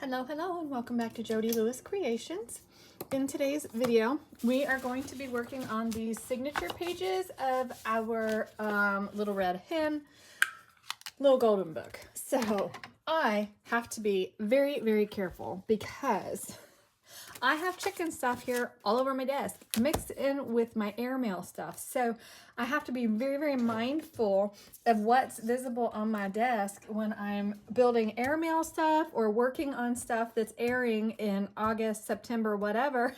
Hello, and welcome back to Jody Lewis Creations. In today's video, we are going to be working on these signature pages of our little red hen, little golden book. So I have to be very, very careful because I have chicken stuff here all over my desk mixed in with my airmail stuff. So I have to be very, very mindful of what's visible on my desk when I'm building airmail stuff or working on stuff that's airing in August, September, whatever,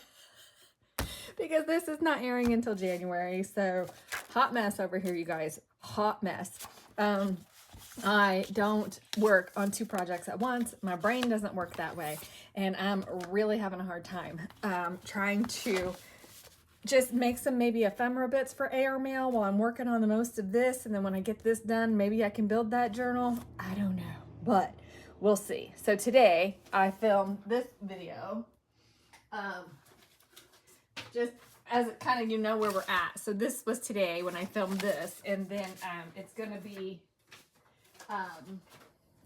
because this is not airing until January. So hot mess over here, you guys, hot mess. I don't work on two projects at once. My brain doesn't work that way. And I'm really having a hard time trying to just make some maybe ephemera bits for airmail while I'm working on the most of this. And then when I get this done, maybe I can build that journal. I don't know, but we'll see. So today I filmed this video just as kind of, you know, where we're at. So this was today when I filmed this, and then it's going to be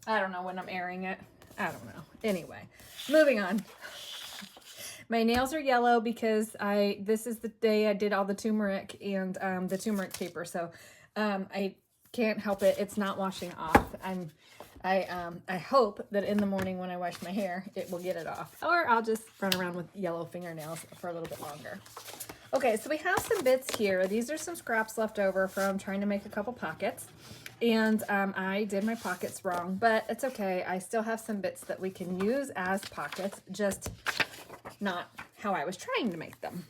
I don't know when I'm airing it. I don't know. Anyway, moving on. My nails are yellow because this is the day I did all the turmeric and the turmeric paper. So I can't help it. It's not washing off. I hope that in the morning when I wash my hair, it will get it off. Or I'll just run around with yellow fingernails for a little bit longer. Okay, so we have some bits here. These are some scraps left over from trying to make a couple pockets. And I did my pockets wrong, but it's okay. I still have some bits that we can use as pockets, just not how I was trying to make them.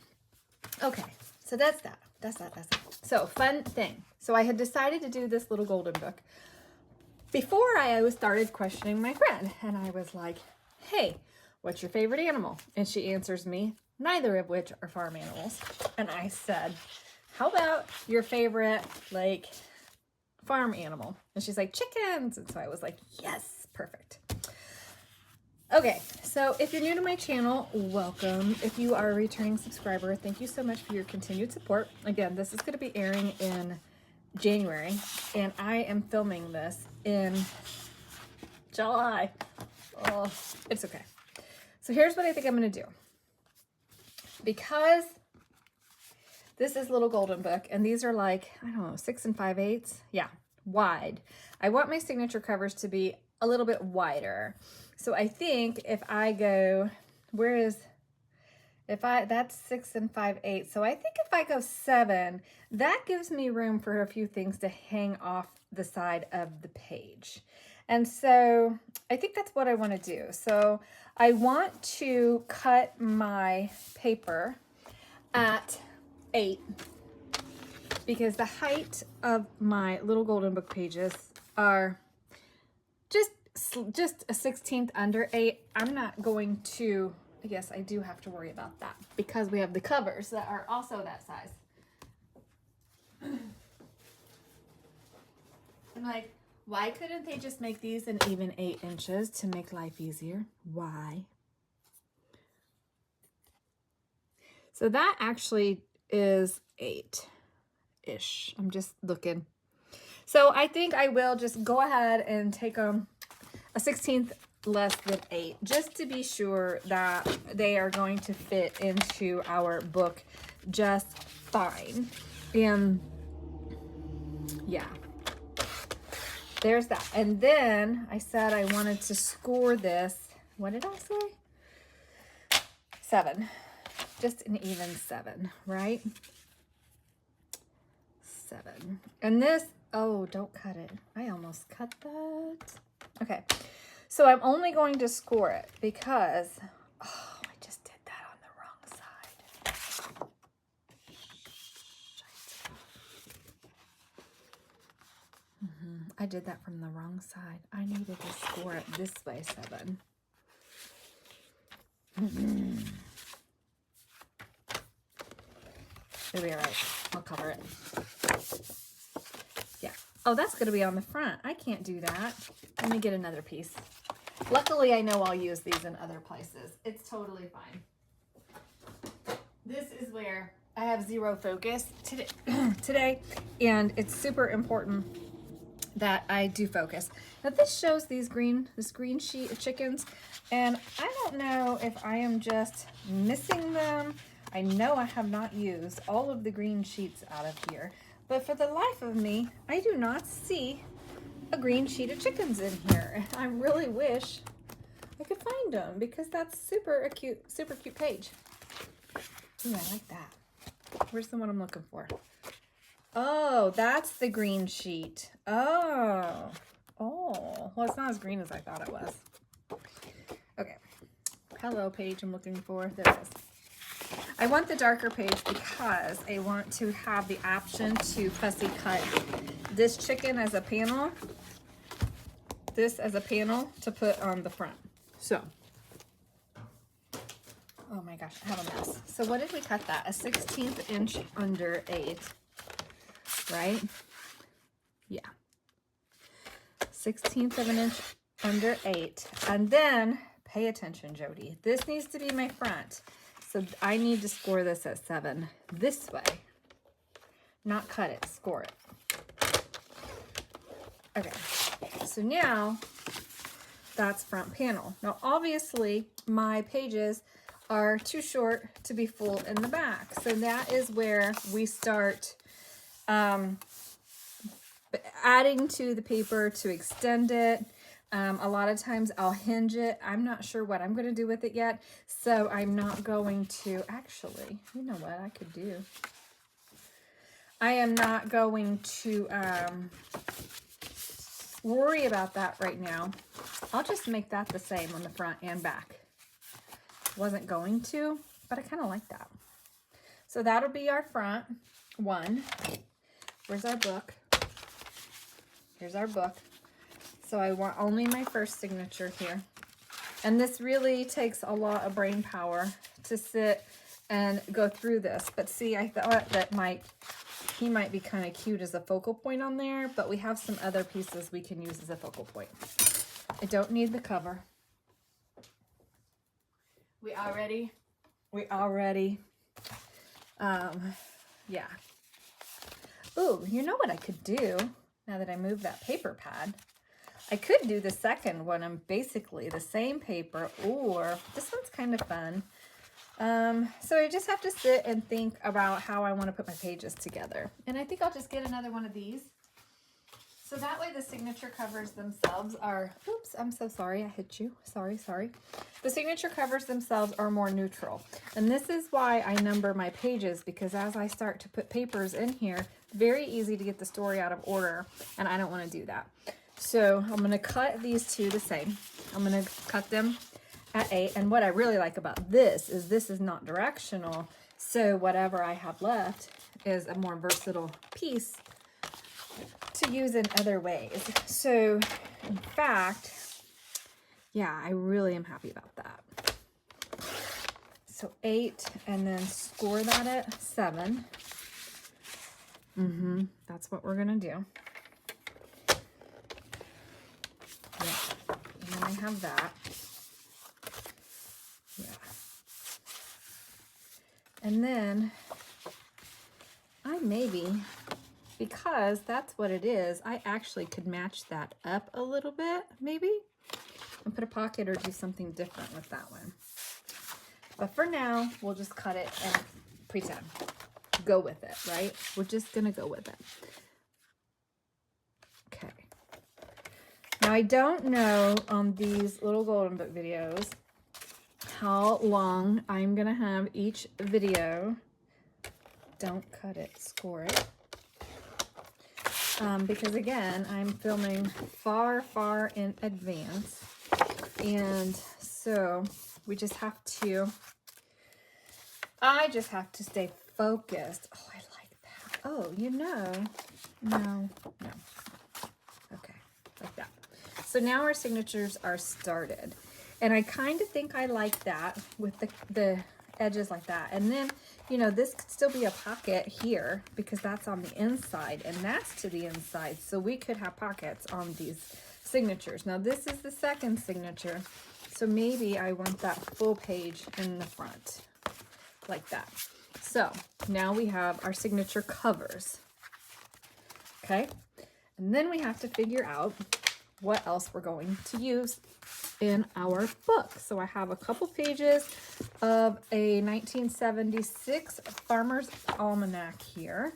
Okay, so that's that. So fun thing. So I had decided to do this little golden book before I started questioning my friend. And I was like, hey, what's your favorite animal? And she answers me, neither of which are farm animals. And I said, how about your favorite, like, farm animal? And she's like, chickens. And so I was like, yes, perfect. Okay, so if you're new to my channel, welcome. If you are a returning subscriber, thank you so much for your continued support. Again, this is going to be airing in January, and I am filming this in July. Oh, it's okay. So here's what I think I'm going to do. Because this is little golden book, and these are like, I don't know, 6 5/8. Yeah, wide. I want my signature covers to be a little bit wider. So I think if I go, that's 6 5/8. So I think if I go 7, that gives me room for a few things to hang off the side of the page. And so I think that's what I want to do. So I want to cut my paper at 8 because the height of my little golden book pages are just a 1/16 under 8. I'm not going to, I guess I do have to worry about that because we have the covers that are also that size. I'm like, why couldn't they just make these an even 8 inches to make life easier? Why? So that actually is 8-ish. I'm just looking. So I think I will just go ahead and take a 1/16 less than 8, just to be sure that they are going to fit into our book just fine. And yeah, there's that. And then I said I wanted to score this. What did I say? 7. Just an even 7, right? 7. And this, oh, don't cut it. I almost cut that. Okay. So I'm only going to score it because, oh, I just did that on the wrong side. I did that from the wrong side. I needed to score it this way, 7. It'll be all right. I'll cover it. Yeah. Oh, that's going to be on the front. I can't do that. Let me get another piece. Luckily, I know I'll use these in other places. It's totally fine. This is where I have zero focus today, and it's super important that I do focus. Now this shows this green sheet of chickens, and I don't know if I am just missing them. I know I have not used all of the green sheets out of here, but for the life of me, I do not see a green sheet of chickens in here. I really wish I could find them because that's super cute page. Ooh, I like that. Where's the one I'm looking for? Oh, that's the green sheet. Oh, well, it's not as green as I thought it was. Okay, hello page I'm looking for. There it is. I want the darker page because I want to have the option to fussy cut this chicken as a panel, this as a panel to put on the front. So, oh my gosh, I have a mess. So what did we cut that? A 1/16 inch under 8. Right? Yeah. 1/16 of an inch under 8. And then, pay attention, Jody. This needs to be my front. So I need to score this at 7 this way. Not cut it, score it. Okay. So now, that's front panel. Now, obviously, my pages are too short to be full in the back. So that is where we start adding to the paper to extend it. A lot of times I'll hinge it. I'm not sure what I'm going to do with it yet, so I'm not going to, actually, you know what I could do? I am not going to worry about that right now. I'll just make that the same on the front and back. Wasn't going to, but I kind of like that. So that'll be our front one. Where's our book? Here's our book. So I want only my first signature here. And this really takes a lot of brain power to sit and go through this. But see, I thought that he might be kind of cute as a focal point on there, but we have some other pieces we can use as a focal point. I don't need the cover. We already, yeah. Ooh, you know what I could do now that I moved that paper pad? I could do the second one on basically the same paper, or this one's kind of fun. So I just have to sit and think about how I want to put my pages together. And I think I'll just get another one of these. So that way the signature covers themselves are, oops, I'm so sorry, I hit you. Sorry. The signature covers themselves are more neutral. And this is why I number my pages, because as I start to put papers in here, very easy to get the story out of order, and I don't want to do that. So I'm going to cut these two the same. I'm going to cut them at 8. And what I really like about this is not directional. So whatever I have left is a more versatile piece to use in other ways. So in fact, yeah, I really am happy about that. So 8, and then score that at 7. That's what we're gonna do. Yeah, and then I have that. Yeah. And then I maybe, because that's what it is, I actually could match that up a little bit, maybe, and put a pocket or do something different with that one. But for now, we'll just cut it and pretend. Go with it, right? We're just gonna go with it. Okay. Now, I don't know on these little Golden Book videos how long I'm gonna have each video. Don't cut it, score it. Because again, I'm filming far in advance. And so we just have to, I just have to stay focused. Oh, I like that. Oh, you know, no. Okay, like that. So now our signatures are started. And I kind of think I like that with the edges like that. And then, you know, this could still be a pocket here because that's on the inside and that's to the inside. So we could have pockets on these signatures. Now this is the second signature. So maybe I want that full page in the front like that. So now we have our signature covers. Okay. And then we have to figure out what else we're going to use in our book. So I have a couple pages of a 1976 Farmer's Almanac here.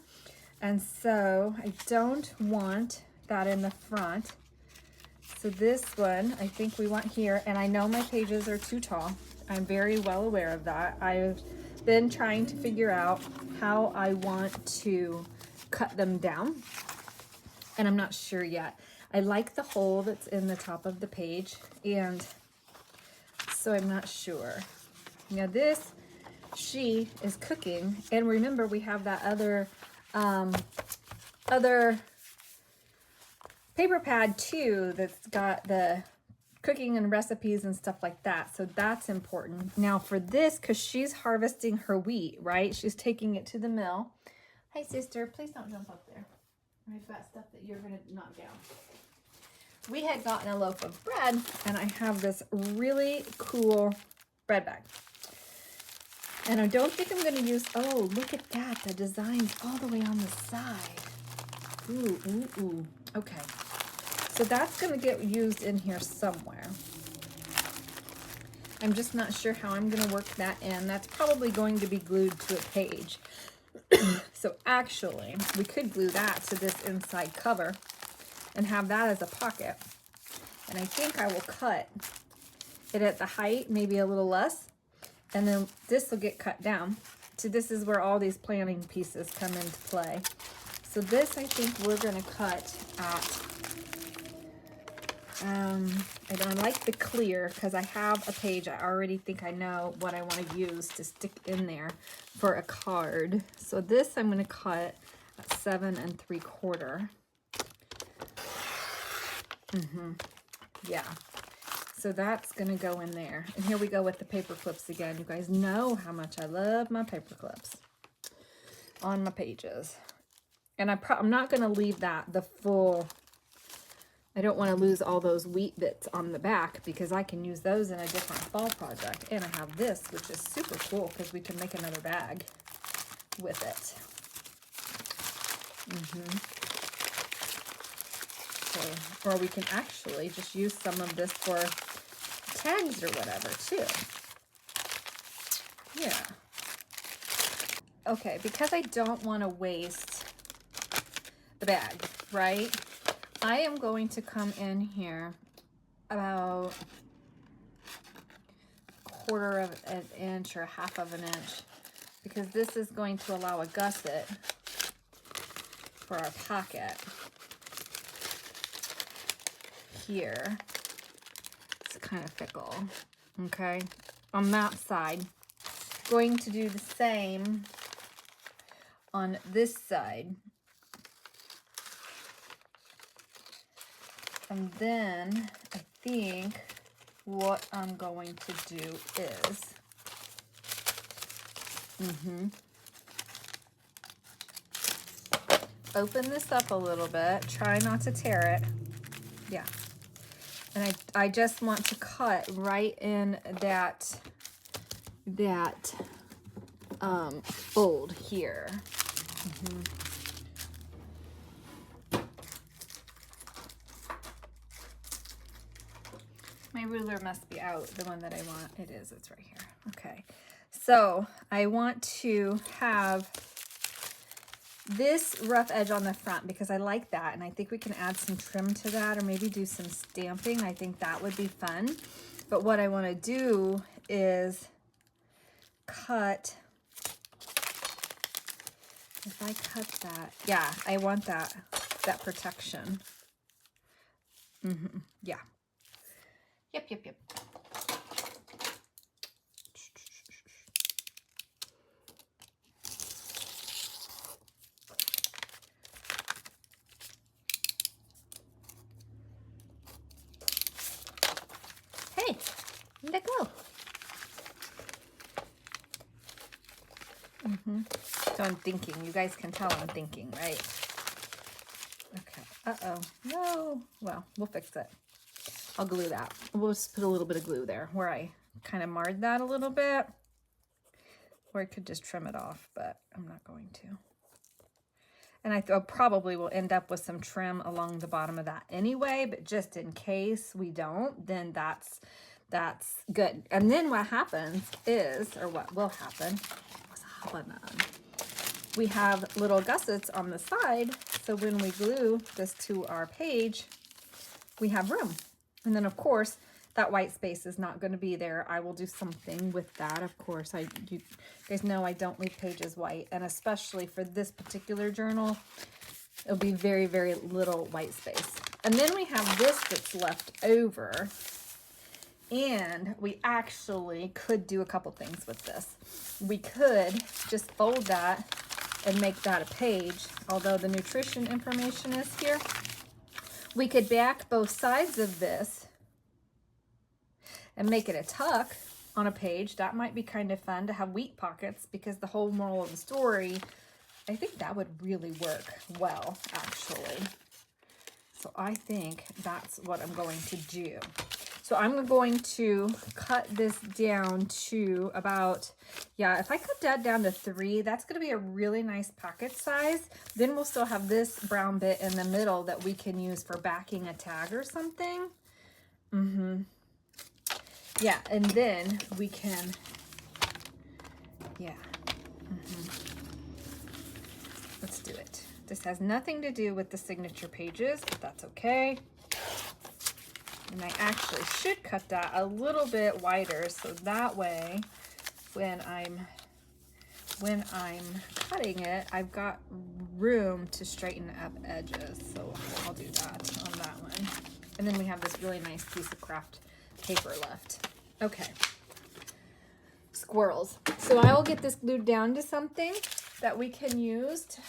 And so I don't want that in the front. So this one, I think we want here, and I know my pages are too tall. I'm very well aware of that. I've been trying to figure out how I want to cut them down, and I'm not sure yet. I like the hole that's in the top of the page, and so I'm not sure. Now this, she is cooking, and remember we have that other paper pad too that's got the cooking and recipes and stuff like that. So that's important. Now for this, because she's harvesting her wheat, right? She's taking it to the mill. Hi, sister. Please don't jump up there. I've got stuff that you're going to knock down. We had gotten a loaf of bread, and I have this really cool bread bag. And I don't think I'm going to use, oh, look at that. The design's all the way on the side. Ooh, ooh, ooh. Okay. So that's going to get used in here somewhere. I'm just not sure how I'm going to work that in. That's probably going to be glued to a page. So actually, we could glue that to this inside cover and have that as a pocket. And I think I will cut it at the height, maybe a little less. And then this will get cut down. So this is where all these planning pieces come into play. So this, I think we're going to cut at, I don't like the clear because I have a page. I already think I know what I want to use to stick in there for a card. So this I'm going to cut at 7 3/4. Yeah. So that's going to go in there. And here we go with the paper clips again. You guys know how much I love my paper clips on my pages. And I'm not going to leave that the full, I don't want to lose all those wheat bits on the back because I can use those in a different fall project. And I have this, which is super cool because we can make another bag with it. So, or we can actually just use some of this for tags or whatever too. Yeah. Okay, because I don't want to waste the bag, right? I am going to come in here about 1/4 of an inch or 1/2 of an inch because this is going to allow a gusset for our pocket here. It's kind of fickle, okay? On that side, going to do the same on this side. And then I think what I'm going to do is, open this up a little bit, try not to tear it. Yeah. And I just want to cut right in that fold here. My ruler must be out, the one that I want. It is, it's right here. Okay, so I want to have this rough edge on the front because I like that, and I think we can add some trim to that or maybe do some stamping. I think that would be fun. But what I want to do is cut, if I cut that, yeah, I want that protection. Yeah. Yep. Hey, let go. So I'm thinking. You guys can tell I'm thinking, right? Okay. Uh-oh. No. Well, we'll fix it. I'll glue that. We'll just put a little bit of glue there where I kind of marred that a little bit. Or I could just trim it off, but I'm not going to. And I probably will end up with some trim along the bottom of that anyway, but just in case we don't, then that's good. And then what happens is, or what will happen, we have little gussets on the side, so when we glue this to our page, we have room. And then of course, that white space is not going to be there. I will do something with that. Of course, you guys know I don't leave pages white, and especially for this particular journal, it'll be very, very little white space. And then we have this that's left over, and we actually could do a couple things with this. We could just fold that and make that a page, although the nutrition information is here. We could back both sides of this and make it a tuck on a page. That might be kind of fun to have wheat pockets, because the whole moral of the story, I think that would really work well, actually. So I think that's what I'm going to do. So I'm going to cut this down to about, yeah, if I cut that down to 3, that's going to be a really nice pocket size. Then we'll still have this brown bit in the middle that we can use for backing a tag or something. Yeah, and then we can, yeah. Let's do it. This has nothing to do with the signature pages, but that's okay. And I actually should cut that a little bit wider, so that way when I'm cutting it, I've got room to straighten up edges. So I'll do that on that one. And then we have this really nice piece of craft paper left. Okay. Squirrels. So I will get this glued down to something that we can use to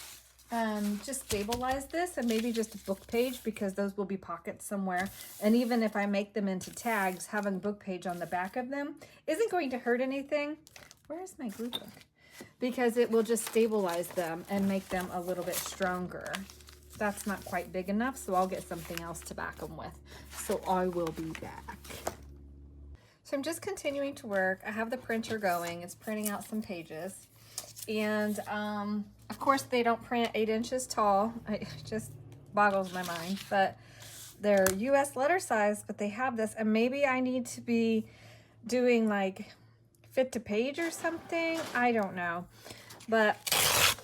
just stabilize this, and maybe just a book page, because those will be pockets somewhere. And even if I make them into tags, having a book page on the back of them isn't going to hurt anything. Where is my glue book? Because it will just stabilize them and make them a little bit stronger. That's not quite big enough, so I'll get something else to back them with. So I will be back. So I'm just continuing to work. I have the printer going. It's printing out some pages. And of course they don't print 8 inches tall. It just boggles my mind. But they're US letter size, but they have this. And maybe I need to be doing like fit to page or something. I don't know. But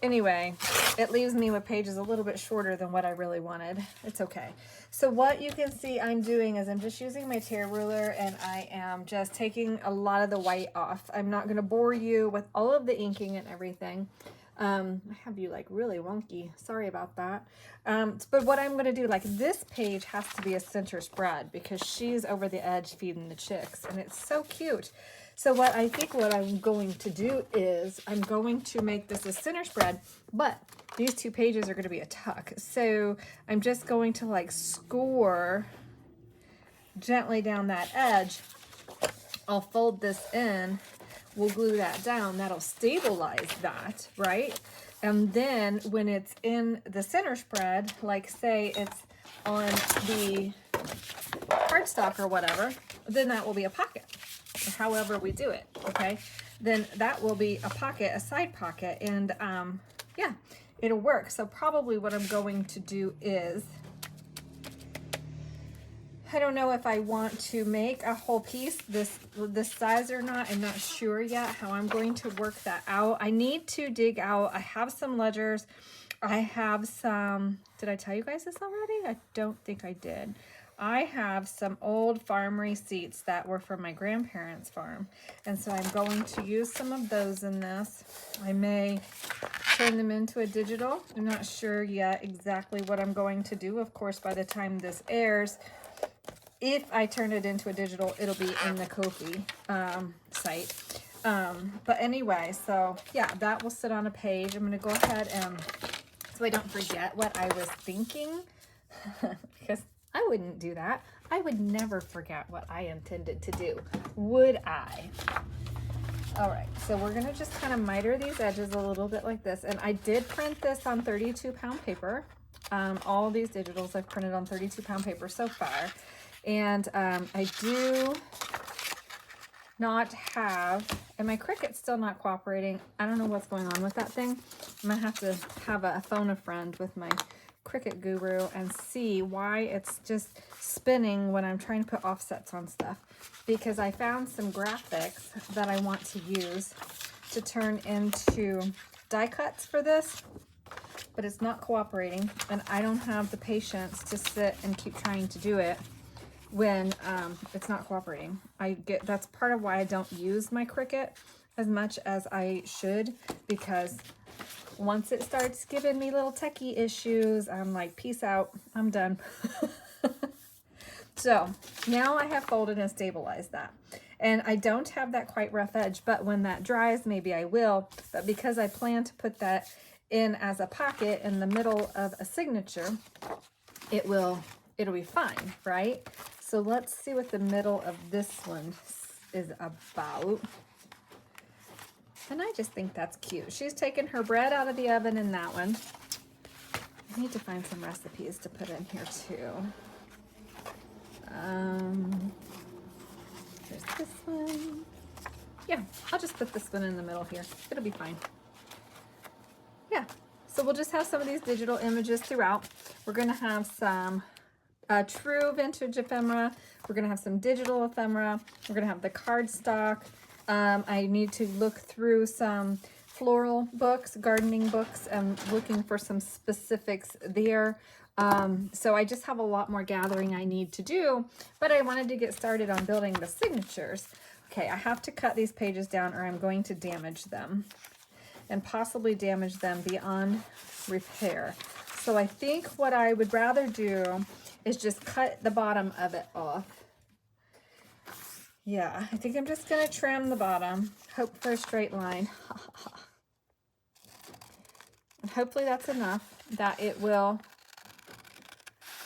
anyway, it leaves me with pages a little bit shorter than what I really wanted. It's okay. So what you can see I'm doing is I'm just using my tear ruler, and I am just taking a lot of the white off. I'm not going to bore you with all of the inking and everything. I have you like really wonky. Sorry about that. But what I'm going to do, like this page has to be a center spread because she's over the edge feeding the chicks, and it's so cute. So what I think what I'm going to do is I'm going to make this a center spread, but these 2 pages are going to be a tuck. So I'm just going to like score gently down that edge. I'll fold this in. We'll glue that down. That'll stabilize that, right? And then when it's in the center spread, like say it's on the cardstock or whatever, then that will be a pocket. However we do it, okay? Then that will be a pocket, a side pocket, and yeah, it'll work. So probably what I'm going to do is, I don't know if I want to make a whole piece this size or not. I'm not sure yet how I'm going to work that out. I need to dig out. I have some ledgers. I have some, did I tell you guys this already? I don't think I did. I have some old farm receipts that were from my grandparents' farm. And so I'm going to use some of those in this. I may turn them into a digital. I'm not sure yet exactly what I'm going to do. Of course, by the time this airs, if I turn it into a digital, it'll be in the Ko-fi site. But anyway, so yeah, that will sit on a page. I'm going to go ahead and, so I don't forget what I was thinking, because I wouldn't do that. I would never forget what I intended to do, would I? All right, so we're gonna just kind of miter these edges a little bit like this. And I did print this on 32-pound paper. All of these digitals I've printed on 32-pound paper so far. And I do not have, and my Cricut's still not cooperating. I don't know what's going on with that thing. I'm gonna have to have a phone a friend with my Cricut guru and see why it's just spinning when I'm trying to put offsets on stuff, because I found some graphics that I want to use to turn into die cuts for this, but it's not cooperating, and I don't have the patience to sit and keep trying to do it when it's not cooperating. That's part of why I don't use my Cricut as much as I should, because once it starts giving me little techie issues, I'm like, peace out, I'm done. So now I have folded and stabilized that. And I don't have that quite rough edge, but when that dries, maybe I will. But because I plan to put that in as a pocket in the middle of a signature, it'll be fine, right? So let's see what the middle of this one is about. And I just think that's cute. She's taken her bread out of the oven in that one. I need to find some recipes to put in here too. There's this one. Yeah, I'll just put this one in the middle here. It'll be fine. Yeah, so we'll just have some of these digital images throughout. We're gonna have some true vintage ephemera. We're gonna have some digital ephemera. We're gonna have the cardstock. I need to look through some floral books, gardening books, and looking for some specifics there. So I just have a lot more gathering I need to do, but I wanted to get started on building the signatures. Okay, I have to cut these pages down or I'm going to damage them and possibly damage them beyond repair. So I think what I would rather do is just cut the bottom of it off. Yeah, I think I'm just gonna trim the bottom, hope for a straight line. And hopefully that's enough that it will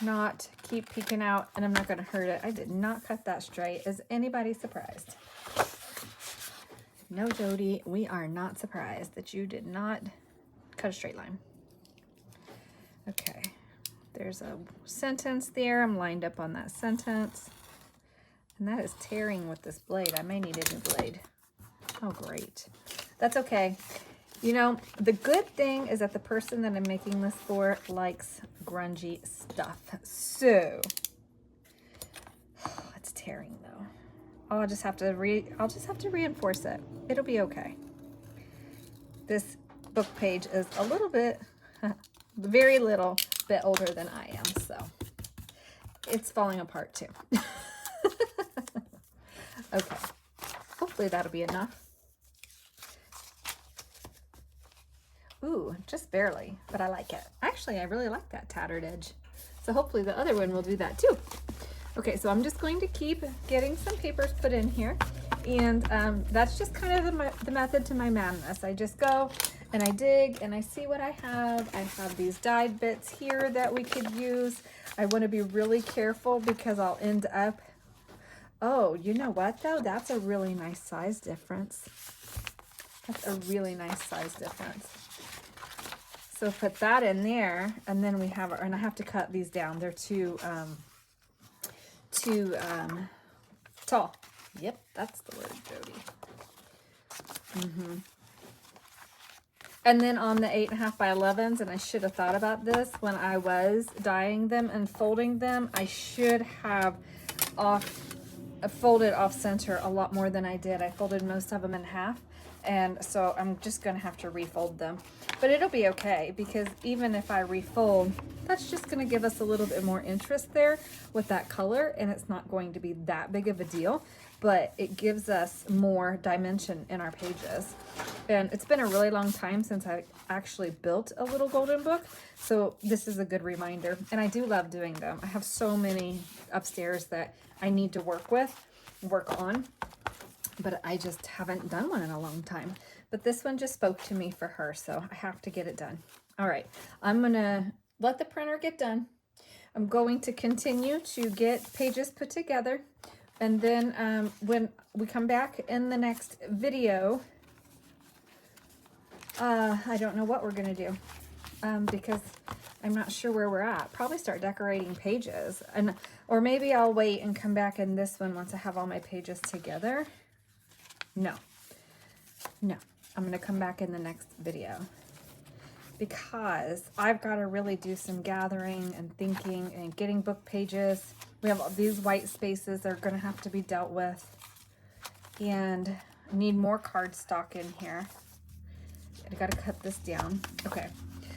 not keep peeking out and I'm not gonna hurt it. I did not cut that straight. Is anybody surprised? No, Jody, we are not surprised that you did not cut a straight line. Okay, there's a sentence there. I'm lined up on that sentence. And that is tearing with this blade. I may need a new blade. Oh, great. That's okay. You know, the good thing is that the person that I'm making this for likes grungy stuff. So, it's tearing though. Oh, I'll just have to reinforce it. It'll be okay. This book page is a little bit, very little bit older than I am, so it's falling apart too. Okay, hopefully that'll be enough. Ooh, just barely, but I like it. Actually, I really like that tattered edge. So hopefully the other one will do that too. Okay, so I'm just going to keep getting some papers put in here. And that's just kind of the method to my madness. I just go and I dig and I see what I have. I have these dyed bits here that we could use. I want to be really careful because I'll end up, oh, you know what though? That's a really nice size difference. That's a really nice size difference. So put that in there, and then we have, and I have to cut these down. They're too tall. Yep, that's the word, Jody. And then on the 8.5 by 11s, and I should have thought about this when I was dyeing them and folding them, I should have folded off center a lot more than I did. I folded most of them in half, and so I'm just gonna have to refold them. But it'll be okay, because even if I refold, that's just gonna give us a little bit more interest there with that color, and it's not going to be that big of a deal, but it gives us more dimension in our pages. And it's been a really long time since I actually built a little golden book, so this is a good reminder. And I do love doing them. I have so many upstairs that I need to work on, but I just haven't done one in a long time. But this one just spoke to me for her, so I have to get it done. All right, I'm gonna let the printer get done. I'm going to continue to get pages put together, and then when we come back in the next video, I don't know what we're gonna do because I'm not sure where we're at. Probably start decorating pages, or maybe I'll wait and come back in this one once I have all my pages together. No. No. I'm going to come back in the next video because I've got to really do some gathering and thinking and getting book pages. We have these white spaces that are going to have to be dealt with, and I need more cardstock in here. I got to cut this down. Okay.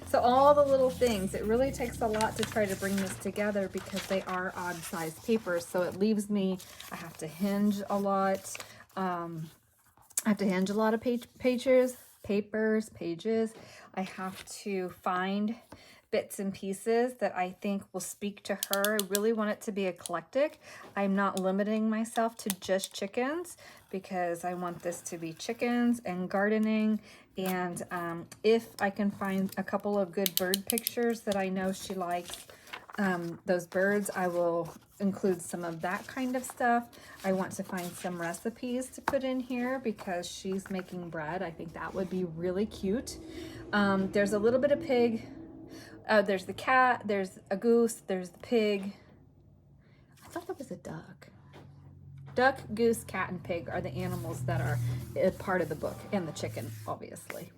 So all the little things, it really takes a lot to try to bring this together because they are odd sized papers. So it leaves me, I have to hinge a lot. I have to hinge a lot of pages. I have to find bits and pieces that I think will speak to her. I really want it to be eclectic. I'm not limiting myself to just chickens because I want this to be chickens and gardening. And if I can find a couple of good bird pictures that I know she likes, those birds, I will include some of that kind of stuff. I want to find some recipes to put in here because she's making bread. I think that would be really cute. There's a little bit of pig. There's the cat, there's a goose, there's the pig. I thought that was a duck. Duck, goose, cat, and pig are the animals that are a part of the book, and the chicken, obviously.